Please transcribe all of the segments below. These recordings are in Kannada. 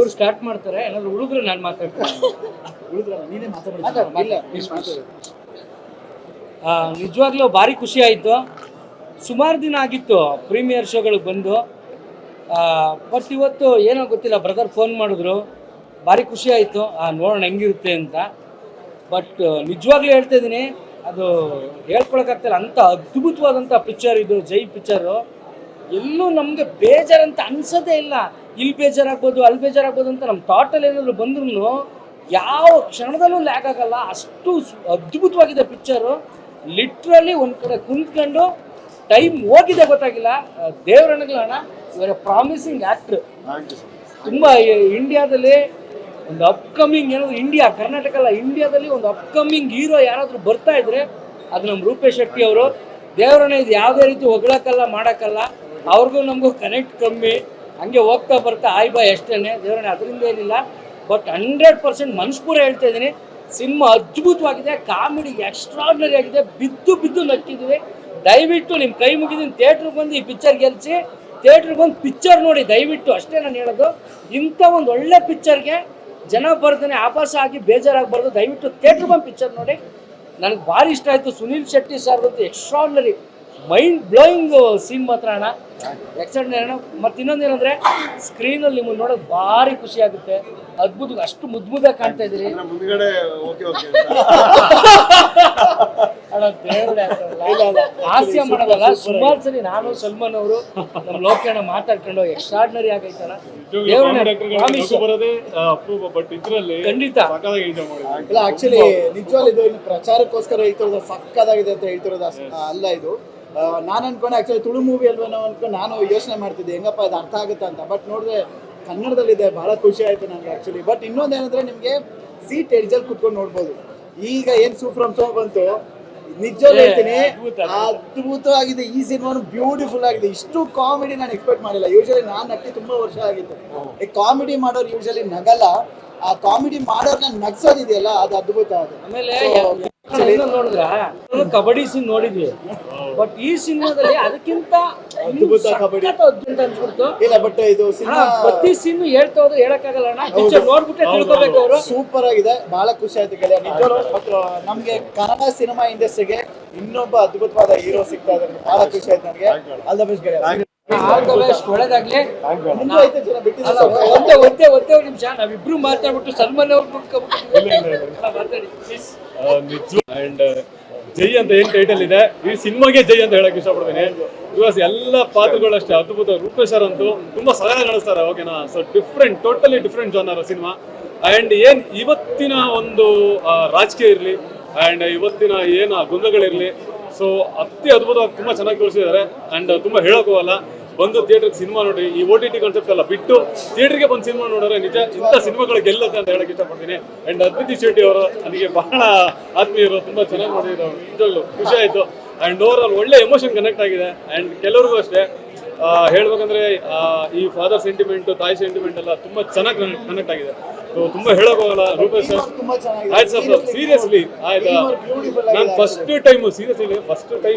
ಅವ್ರು ಸ್ಟಾರ್ಟ್ ಮಾಡ್ತಾರೆ, ಏನಾದ್ರು ಉಳಿದ್ರೆ ನಾನು ಮಾತಾಡ್ತೀನಿ. ನಿಜವಾಗ್ಲೂ ಭಾರಿ ಖುಷಿ ಆಯಿತು. ಸುಮಾರು ದಿನ ಆಗಿತ್ತು ಪ್ರೀಮಿಯರ್ ಶೋಗಳಿಗೆ ಬಂದು. ಬಟ್ ಇವತ್ತು ಏನೋ ಗೊತ್ತಿಲ್ಲ, ಬ್ರದರ್ ಫೋನ್ ಮಾಡಿದ್ರು, ಭಾರಿ ಖುಷಿ ಆಯಿತು. ನೋಡೋಣ ಹೆಂಗಿರುತ್ತೆ ಅಂತ. ಬಟ್ ನಿಜವಾಗ್ಲೂ ಹೇಳ್ತಾ ಇದ್ದೀನಿ, ಅದು ಹೇಳ್ಕೊಳಕ್ಕಾಗ್ತಿಲ್ಲ, ಅಂಥ ಅದ್ಭುತವಾದಂಥ ಪಿಕ್ಚರ್ ಇದು. ಜೈ ಪಿಕ್ಚರು ಎಲ್ಲೂ ನಮಗೆ ಬೇಜಾರಂತ ಅನ್ಸೋದೇ ಇಲ್ಲ. ಇಲ್ಲಿ ಬೇಜಾರಾಗ್ಬೋದು, ಅಲ್ಲಿ ಬೇಜಾರಾಗ್ಬೋದು ಅಂತ ನಮ್ಮ ಥಾಟಲ್ಲಿ ಏನಾದರೂ ಬಂದ್ರೂ ಯಾವ ಕ್ಷಣದಲ್ಲೂ ಲ್ಯಾಗ್ ಆಗಲ್ಲ. ಅಷ್ಟು ಅದ್ಭುತವಾಗಿದೆ ಪಿಕ್ಚರು. ಲಿಟ್ರಲಿ ಒಂದು ಕಡೆ ಕುಂತ್ಕೊಂಡು ಟೈಮ್ ಹೋಗಿದೆ ಗೊತ್ತಾಗಿಲ್ಲ. ದೇವರಣಗಳಣ್ಣ ಇವರ ಪ್ರಾಮಿಸಿಂಗ್ ಆ್ಯಕ್ಟ್ರ್. ತುಂಬ ಇಂಡಿಯಾದಲ್ಲಿ ಒಂದು ಅಪ್ಕಮಿಂಗ್ ಏನಾದ್ರು, ಇಂಡಿಯಾ ಕರ್ನಾಟಕ ಅಲ್ಲ, ಇಂಡಿಯಾದಲ್ಲಿ ಒಂದು ಅಪ್ಕಮಿಂಗ್ ಹೀರೋ ಯಾರಾದರೂ ಬರ್ತಾ ಇದ್ರೆ ಅದು ನಮ್ಮ ರೂಪೇಶ್ ಶೆಟ್ಟಿ ಅವರು. ದೇವರನ್ನ ಇದು ಯಾವುದೇ ರೀತಿ ಹೊಗಳಕ್ಕಲ್ಲ, ಮಾಡೋಕ್ಕಲ್ಲ. ಅವ್ರಿಗೂ ನಮಗೂ ಕನೆಕ್ಟ್ ಕಮ್ಮಿ, ಹಂಗೆ ಹೋಗ್ತಾ ಬರ್ತಾ ಆಯ್ ಬಾಯ್ ಅಷ್ಟೇ. ದೇವರನ್ನ ಅದರಿಂದ ಏನಿಲ್ಲ. ಬಟ್ 100% ಮನಸ್ಪೂರ ಹೇಳ್ತಾ ಇದ್ದೀನಿ, ಸಿನಿಮಾ ಅದ್ಭುತವಾಗಿದೆ. ಕಾಮಿಡಿ ಎಕ್ಸ್ಟ್ರಾರ್ಡಿನರಿ ಆಗಿದೆ. ಬಿದ್ದು ಬಿದ್ದು ನಕ್ಕಿದ್ವಿ. ದಯವಿಟ್ಟು ನಿಮ್ಮ ಕೈ ಮುಗಿದೀನಿ, ಥಿಯೇಟ್ರಿಗೆ ಬಂದು ಈ ಪಿಕ್ಚರ್ ಗೆಲ್ಲಿಸಿ, ಥಿಯೇಟ್ರಿಗೆ ಬಂದು ಪಿಕ್ಚರ್ ನೋಡಿ ದಯವಿಟ್ಟು, ಅಷ್ಟೇ ನಾನು ಹೇಳೋದು. ಇಂಥ ಒಂದು ಒಳ್ಳೆ ಪಿಕ್ಚರ್ಗೆ ಜನ ಬರ್ತಾನೆ ಆಭಾಸ ಆಗಿ ಬೇಜಾರಾಗಬಾರ್ದು. ದಯವಿಟ್ಟು ಥಿಯೇಟ್ರಿಗೆ ಬಂದು ಪಿಕ್ಚರ್ ನೋಡಿ. ನನಗೆ ಭಾರಿ ಇಷ್ಟ ಆಯಿತು. ಸುನೀಲ್ ಶೆಟ್ಟಿ ಸರ್ ಅಂತೂ ಎಕ್ಸ್ಟ್ರಾರ್ಡಿನರಿ, ಮೈಂಡ್ ಬ್ಲೋಯಿಂಗ್ ಸೀನ್ ಮಾತ್ರ ಅಣ್ಣ, ಎಕ್ಸ್ಟ್ರಾರ್ಡಿನರಿ ಅಣ್ಣ. ಮತ್ತು ಇನ್ನೊಂದೇನೆಂದರೆ ಸ್ಕ್ರೀನಲ್ಲಿ ನಿಮ್ಮನ್ನು ನೋಡೋದು ಭಾರಿ ಖುಷಿ ಆಗುತ್ತೆ. ಅದ್ಭುತ, ಅಷ್ಟು ಮುದ್ದಾಗಿ ಕಾಣ್ತಾ ಇದ್ದೀರಿ ಹಾಸ್ಯ ಮಾಡೋದಲ್ಲ. ಸುಮಾರು ಸರಿ ನಾನು ಸಲ್ಮಾನ್ ಅವರು ನಮ್ಮ ಲೋಕಣ್ಣ ಮಾತಾಡ್ಕೊಂಡು ಎಕ್ಸ್ಟ್ರಾರ್ಡಿನರಿ ಆಗೈತಲ್ಲ. ಖಂಡಿತ ಇಲ್ಲ, ಆಕ್ಚುಲಿ ನಿಜವಾಗ್ಲೂ ಇದು ಪ್ರಚಾರಕ್ಕೋಸ್ಕರ ಹೇಳ್ತಿರೋದು, ಸಕ್ಕದಾಗಿದೆ ಅಂತ ಹೇಳ್ತಿರೋದು ಅಲ್ಲ. ಇದು ನಾನು ಅನ್ಕೊಂಡೆ ಆಕ್ಚುಲಿ ತುಳು ಮೂವಿ ಅಲ್ವೇನೋ ಅನ್ಕೊಂಡು ನಾನು ಯೋಚನೆ ಮಾಡ್ತಿದ್ದೆ, ಹೆಂಗಪ್ಪ ಇದು ಅರ್ಥ ಆಗುತ್ತೆ ಅಂತ. ಬಟ್ ನೋಡಿದ್ರೆ ಕನ್ನಡದಲ್ಲಿದೆ, ಬಹಳ ಖುಷಿ ಆಯ್ತು ನನಗೆ ಆಕ್ಚುಲಿ. ಬಟ್ ಇನ್ನೊಂದೇನಂದ್ರೆ, ನಿಮಗೆ ಸೀಟ್ ಎಡ್ಜಲ್ಲಿ ಕುತ್ಕೊಂಡು ನೋಡ್ಬೋದು. ಈಗ ಏನು ಸೂಪರ್ ಶೋ ಬಂತು, ನಿಜವಾಗ್ಲೂ ಹೇಳ್ತೀನಿ ಅದ್ಭುತವಾಗಿದೆ. ಈ ಸಿನಿಮಾನು ಬ್ಯೂಟಿಫುಲ್ ಆಗಿದೆ. ಇಷ್ಟು ಕಾಮಿಡಿ ನಾನು ಎಕ್ಸ್ಪೆಕ್ಟ್ ಮಾಡಿಲ್ಲ. ಯೂಶಲಿ ನಾನು ನಕ್ಕಿ ತುಂಬಾ ವರ್ಷ ಆಗಿತ್ತು. ಈ ಕಾಮಿಡಿ ಮಾಡೋರು ಯೂಶಲಿ ನಗಲ್ಲ, ಆ ಕಾಮಿಡಿ ಮಾಡೋರ್ನ ನಗ್ಸೋದಿದೆಯಲ್ಲ, ಅದು ಅದ್ಭುತ. ಅದು ಆಮೇಲೆ ನೋಡಿದ್ರ ಕಬಡ್ಡಿ ಸೀನ್ ನೋಡಿದ್ವಿ, ಬಟ್ ಈ ಸಿನಿಮಾದಲ್ಲಿ ಅದಕ್ಕಿಂತ ಅದ್ಭುತ ಕಬಡ್ಡಿ ಅನ್ಸ್ಬಿಡ್ತು. ಇಲ್ಲ, ಬಟ್ ಇದು ಸಿನಿಮಾ ಪ್ರತಿ ಸೀನ್ ಹೇಳ್ತಾ ಹೋದ್ರೆ ಹೇಳಕ್ಕಾಗಲ್ಲ ಅಣ್ಣ, ಪಿಕ್ಚರ್ ನೋಡ್ಬಿಟ್ಟೆ ತಿಳ್ಕೊಬೇಕು ಅವರು. ಸೂಪರ್ ಆಗಿದೆ, ಬಹಳ ಖುಷಿ ಆಯ್ತು ಗೆಳೆಯ ನಿಜವಾಗ್ಲೂ. ಬಟ್ ನಮ್ಗೆ ಕನ್ನಡ ಸಿನಿಮಾ ಇಂಡಸ್ಟ್ರಿಗೆ ಇನ್ನೊಬ್ಬ ಅದ್ಭುತವಾದ ಹೀರೋ ಸಿಗ್ತಾ ಇದ್ದಾರೆ, ಬಹಳ ಖುಷಿ ಆಯ್ತು ನನಗೆ. ಆಲ್ ದ ಬೆಸ್ಟ್ ಗೆಳೆಯ. ಒಳ್ಳೇದಾಗ್ಲಿ. ಒಂದೇ ನಿಮಿಷ ನಾವಿಬ್ರು ಮಾತಾಡ್ಬಿಟ್ಟು ಸಲ್ಮಾನ್ ಅವ್ರು ಮಾತಾಡಿ ಪ್ಲೀಸ್. ಅಂಡ್ ಜೈ ಅಂತ ಏನ್ ಟೈಟಲ್ ಇದೆ, ಈ ಸಿನಿಮಾಗೆ ಜೈ ಅಂತ ಹೇಳಕ್ ಇಷ್ಟಪಡ್ತೀನಿ. ಬಿಕಾಸ್ ಎಲ್ಲ ಪಾತ್ರಗಳು ಅಷ್ಟೇ ಅದ್ಭುತ. ರೂಪೇಶ್ ಸರ್ ಅಂತೂ ತುಂಬಾ ಸಹಾಯ ನಡೆಸ್ತಾರೆ, ಓಕೆನಾ. So different, totally different genre cinema. And ಏನ್ ಇವತ್ತಿನ ಒಂದು ರಾಜಕೀಯ ಇರಲಿ ಅಂಡ್ ಇವತ್ತಿನ ಏನು ಗೊಂದಲಗಳಿರಲಿ, ಸೊ ಅದ್ಭುತವಾಗಿ ತುಂಬಾ ಚೆನ್ನಾಗಿ ತೋರಿಸಿದ್ದಾರೆ. ಅಂಡ್ ತುಂಬಾ ಹೇಳಕ್ ಹೋಗಲ್ಲ, ಬಂದು ಥಿಯೇಟರ್ಗೆ ಸಿನಿಮಾ ನೋಡಿ. ಈ OTT ಕಾನ್ಸೆಪ್ಟ್ ಎಲ್ಲ ಬಿಟ್ಟು ಥಿಯೇಟರ್ಗೆ ಬಂದು ಸಿನಿಮಾ ನೋಡಿದ್ರೆ ನಿಜ ಇಂಥ ಸಿನಿಮಾಗಳು ಗೆಲ್ಲುತ್ತೆ ಅಂತ ಹೇಳಕ್ ಇಷ್ಟಪಡ್ತೀನಿ. ಅಂಡ್ ಅದ್ವಿತಿ ಶೆಟ್ಟಿ ಅವರು ನನಗೆ ಬಹಳ ಆತ್ಮೀಯರು, ತುಂಬಾ ಚೆನ್ನಾಗಿ ಮಾಡಿದ್ರು, ನಿಜವಾಗ್ಲು ಖುಷಿ ಆಯ್ತು. ಅಂಡ್ ಓವರ್ ಆಲ್ ಒಳ್ಳೆ ಎಮೋಷನ್ ಕನೆಕ್ಟ್ ಆಗಿದೆ. ಅಂಡ್ ಕೆಲವ್ರಿಗೂ ಅಷ್ಟೇ ಹೇಳ್ಬೇಕಂದ್ರೆ ಈ ಫಾದರ್ ಸೆಂಟಿಮೆಂಟ್, ತಾಯಿ ಸೆಂಟಿಮೆಂಟ್ ಎಲ್ಲ ತುಂಬಾ ಚೆನ್ನಾಗಿ ಕನೆಕ್ಟ್ ಆಗಿದೆ. ಸೊ ತುಂಬಾ ಹೇಳಕ್ ಹೋಗಲ್ಲ. ರೂಪೇಶ್ ಸರ್ ಆಯ್ತು ಸರ್, ಸೀರಿಯಸ್ಲಿ ಆಯ್ತಾ. ನಾನು ಫಸ್ಟ್ ಟೈಮ್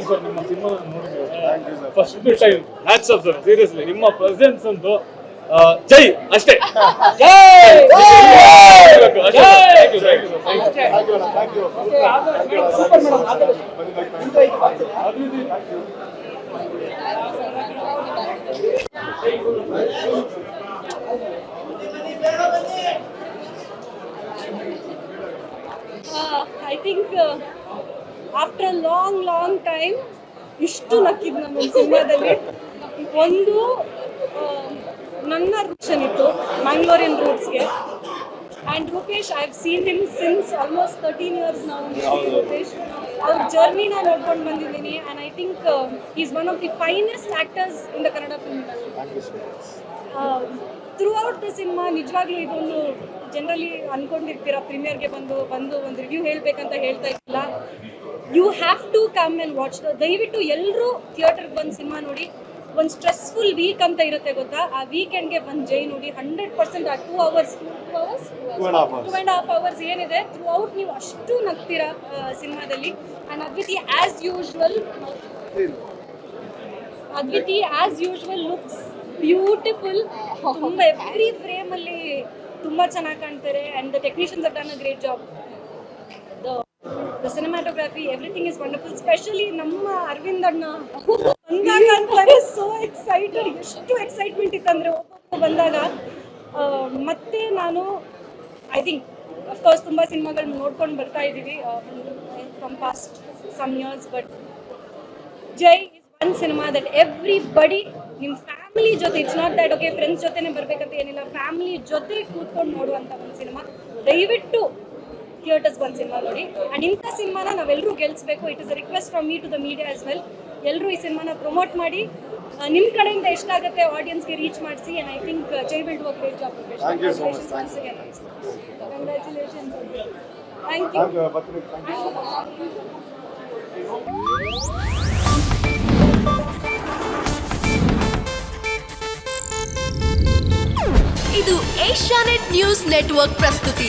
ಸರ್ ನಿಮ್ಮ ಸಿನಿಮಾ ನೋಡಿದ್ವಿ, first time. Hats off sir, seriously ನಿಮ್ಮ ಪ್ರೆಸೆನ್ಸ್ ಅಂತೂ ಜೈ ಅಷ್ಟೇ. I think after a long time ಇಷ್ಟು ನಕ್ಕಿದ್ದು ನಮ್ಮ ಸಿನಿಮಾದಲ್ಲಿ. ಒಂದು ನನ್ನ ರೂಟ್ಸನ್ ಇತ್ತು, ಮ್ಯಾಂಗ್ಳೂರಿಯನ್ ರೂಟ್ಸ್ಗೆ. And Rupesh, I have seen him since almost 13 years ನಾವು. ರೂಪೇಶ್ ಅವ್ರ ಜರ್ನಿನ ನೋಡ್ಕೊಂಡು ಬಂದಿದ್ದೀನಿ. And I think is one of the finest actors in the Kannada film industry. Throughout the cinema ನಿಜವಾಗ್ಲೂ ಇದೊಂದು ಜನರಲಿ ಅಂದ್ಕೊಂಡಿರ್ತೀರ ಪ್ರೀಮಿಯರ್ಗೆ ಬಂದು ಒಂದು ರಿವ್ಯೂ ಹೇಳಬೇಕಂತ ಹೇಳ್ತಾ ಇಲ್ಲ. You have to come and watch ದಯವಿಟ್ಟು ಎಲ್ಲರೂ ಥಿಯೇಟರ್ಗೆ ಬಂದು ಸಿನಿಮಾ ನೋಡಿ. ಒಂದು ಸ್ಟ್ರೆಸ್ಫುಲ್ ವೀಕ್ ಅಂತ ಇರುತ್ತೆ ಗೊತ್ತಾ, ಆ ವೀಕೆಂಡ್ಗೆ ಬಂದು ಜೈ ನೋಡಿ. 100% ಆ 2.5 hours ಏನಿದೆ ಥ್ರೂ ಔಟ್ ನೀವು ಅಷ್ಟು ನಗ್ತೀರಾ ಸಿನಿಮಾದಲ್ಲಿ. And Adviti as usual looks beautiful. ತುಂಬ ಎವ್ರಿ ಫ್ರೇಮಲ್ಲಿ ತುಂಬ ಚೆನ್ನಾಗಿ ಕಾಣ್ತಾರೆ and the technicians have done a great job. The cinematography, everything is wonderful. Especially ನಮ್ಮ ಅರವಿಂದ್ ಅಣ್ಣ ಬಂದಾಗ ಅಂತಾರೆ ಸೋ ಎಕ್ಸೈಟೆಡ್, ಎಷ್ಟು ಎಕ್ಸೈಟ್ಮೆಂಟ್ ಇತ್ತಂದರೆ ಒಬ್ಬೊಬ್ಬರು ಬಂದಾಗ. ಮತ್ತೆ ನಾನು ಐ ಥಿಂಕ್ ಅಫ್ಕೋರ್ಸ್ ತುಂಬ ಸಿನಿಮಾಗಳನ್ನ ನೋಡ್ಕೊಂಡು ಬರ್ತಾ ಇದ್ದೀವಿ from past some years, but Jai is one cinema that everybody ನಿಮ್ಮ ಫ್ಯಾಮಿಲಿ ಜೊತೆ, it's not that okay friends ಜೊತೆನೇ ಬರಬೇಕಂತ ಏನಿಲ್ಲ, ಫ್ಯಾಮಿಲಿ ಜೊತೆ ಕೂತ್ಕೊಂಡು ನೋಡುವಂಥ ಒಂದು ಸಿನಿಮಾ. ದಯವಿಟ್ಟು ಥಿಯೇಟರ್ಸ್ ಬಂದು ಸಿನಿಮಾ ನೋಡಿ. ಆ್ಯಂಡ್ ಇಂಥ ಸಿನಿಮಾನ ನಾವೆಲ್ಲರೂ ಗೆಲ್ಲಿಸಬೇಕು. It is a request from me to the media as well. ಎಲ್ಲರೂ ಈ ಸಿನಿಮಾನ ಪ್ರಮೋಟ್ ಮಾಡಿ, ನಿಮ್ಮ ಕಡೆಯಿಂದ ಎಷ್ಟಾಗುತ್ತೆ ಆಡಿಯನ್ಸ್ಗೆ ರೀಚ್ ಮಾಡಿಸಿ. And I think Jai will do a great job. Congratulations. Thank you. ಇದು ಏಷ್ಯಾನೆಟ್ ನ್ಯೂಸ್ ನೆಟ್ವರ್ಕ್ ಪ್ರಸ್ತುತಿ.